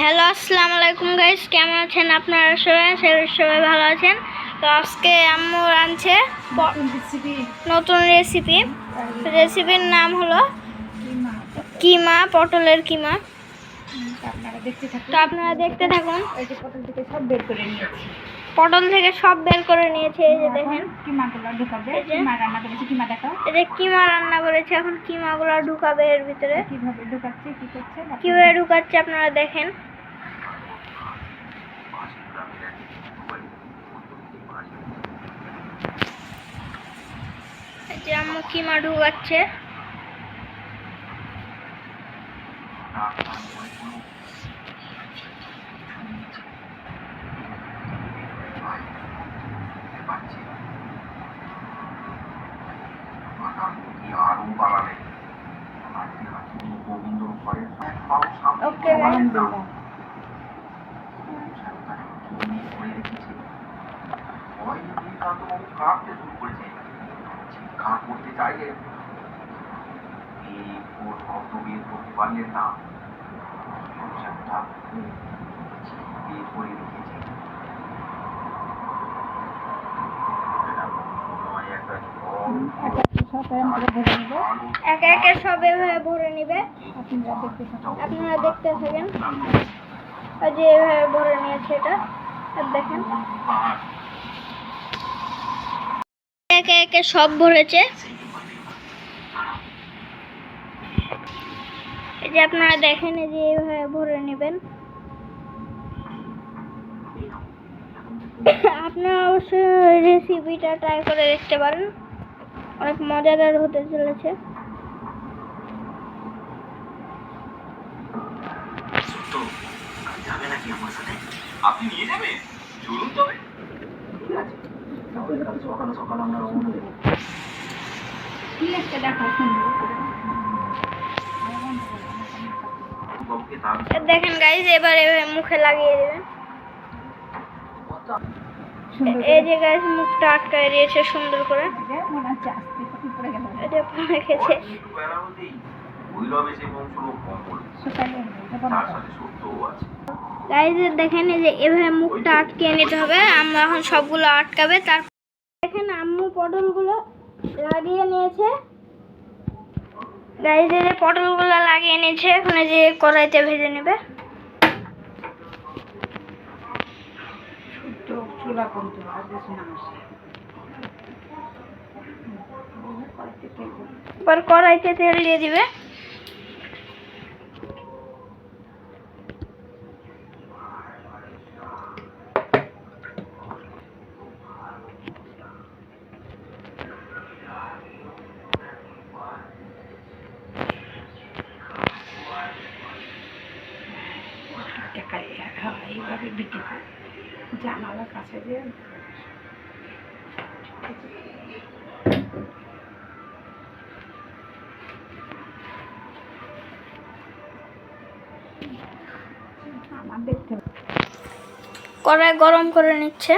Hello, আসসালামু আলাইকুম guys, কেমন আছেন আপনারা? সবাই ভালো আছেন। তো আজকে আম্মু আনছে নতুন রেসিপির নাম হলো কিমা, পটলের কিমা। তো আপনারা দেখতে থাকুন। পটল থেকে সব বের করে নিয়েছে। এই যে দেখেন এই যে কিমা রান্না করেছে। এখন কিমাগুলো ঢুকাবে এর ভিতরে। কিভাবে ঢুকাচ্ছে আপনারা দেখেন। এই যে আম্মু কিমা ঢুকাচ্ছে। ওকে একে একে সব এভাবে ভরে নিবে। আপনারা দেখতে থাকেন। যে এভাবে ভরে নিয়েছে এটা দেখেন। একে একে সব ভরেছে। এই যে আপনারা দেখেন, এই যে এইভাবে ভরে নেবেন। আপনারা অবশ্যই রেসিপিটা ট্রাই করে দেখতে পারেন, অনেক মজাদার হতে চলেছে। আপনি নিয়ে যাবেন, চলুন তবে। ঠিক আছে, সকাল সকাল আমরা রওনা দেব। দেখেন গাইজ, এবার মুখে লাগিয়ে দেবেন। এই যে গাইজ মুখটা আটকায় দিয়েছে সুন্দর করে। এটা পড়ে গেছে। গাইজ দেখেন, এই যে এভাবে মুখটা আটকে নিতে হবে। আমরা এখন সবগুলো আটকাবে। তারপর দেখেন আম্মু পটলগুলো লাগিয়ে নিয়েছে। গাইজ এই যে পটলগুলো লাগিয়ে নিয়েছে। এখন যে কড়াইতে ভেজে নেবে। এবার কড়াইতে তেল দিয়ে দিবে। এইভাবে বিকেছে জানালার কাছে যে আমার দেখতে কড়াই গরম করে নিচ্ছে।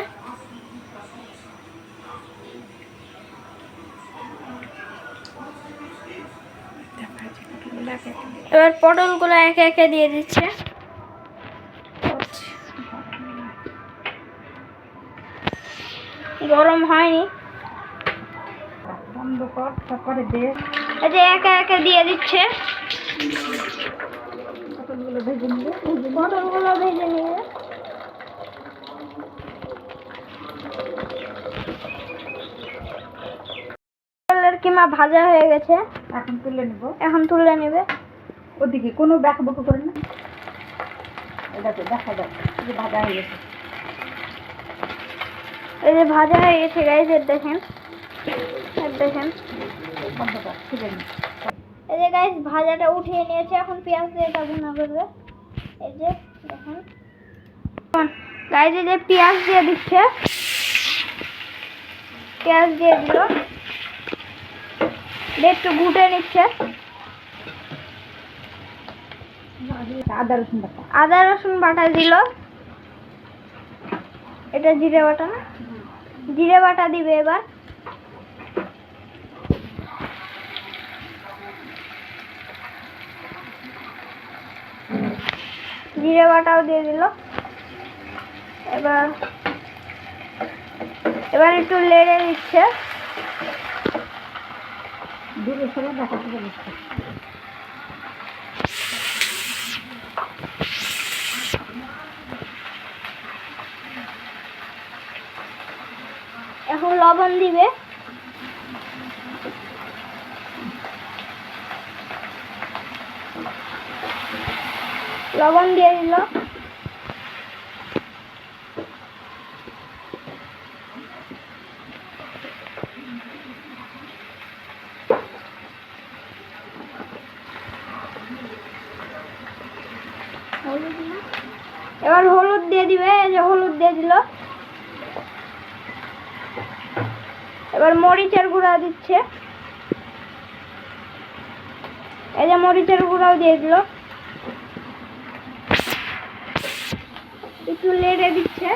এবার পটলগুলো একে একে দিয়ে দিচ্ছে। গরম হয়নি, বন্ধ কর, তারপরে দে। এই যে একে একে দিয়ে দিচ্ছে। পটলগুলো ভেজে নিবে। পটলের কিমা ভাজা হয়ে গেছে। এখন তুলে নেবে। ওদিকে কোনো ব্যাকবক করে না, এটাতে দেখা যায় যে ভাজা হয়ে গেছে। এই যে ভাজা হয়ে গেছে গাইজ, দেখেন। এই যে গাইজ ভাজাটা উঠিয়ে নিয়েছে। এখন পেঁয়াজ দিয়ে এটা ভুনা করবে। এই যে দেখেন গাইজ, এই যে পেঁয়াজ দিয়ে দিচ্ছে। পেঁয়াজ দিয়ে দিল, একটু ঘুটে নিচ্ছে। আদা রসুন বাটা দিল। এটা জিরে বাটা না, জিরে বাটা দিবে। এবার জিরে বাটাও দিয়ে দিল। এবার একটু লেড়ে দিচ্ছে। দূরে সরে দেখাতে বলেছে। এখন লবণ দিবে। লবণ দিয়ে দিল। এবার হলুদ দিয়ে দিবে। এই যে হলুদ দিয়ে দিল। এবার মরিচের গুঁড়া দিচ্ছে। এই যে মরিচের গুঁড়াও দিয়ে দিল। একটু লেড়ে দিচ্ছে।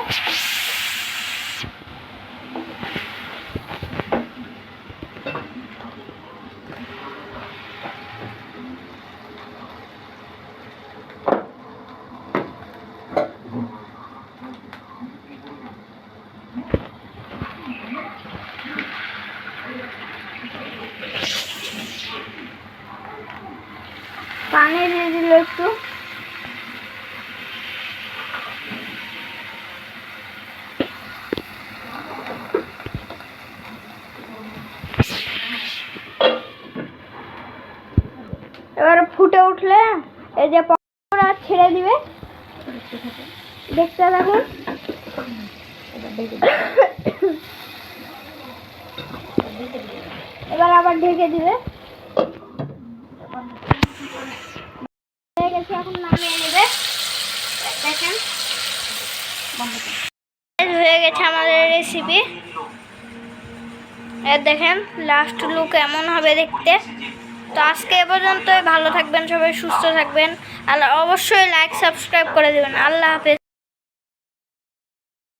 পানি দিয়ে দিল একটু। এবার ফুটে উঠলে এই যে পকোড়া ছেড়ে দিবে। দেখতে থাকুন। এবার আবার ঢেকে দিবে। হয়ে গেছে, এখন নামিয়ে নেবে। দেখেন হয়ে গেছে আমাদের রেসিপি। দেখেন লাস্ট লুক এমন হবে দেখতে। তো আজকে এ পর্যন্তই। ভালো থাকবেন সবাই, সুস্থ থাকবেন। আর অবশ্যই লাইক সাবস্ক্রাইব করে দেবেন। আল্লাহ হাফেজ।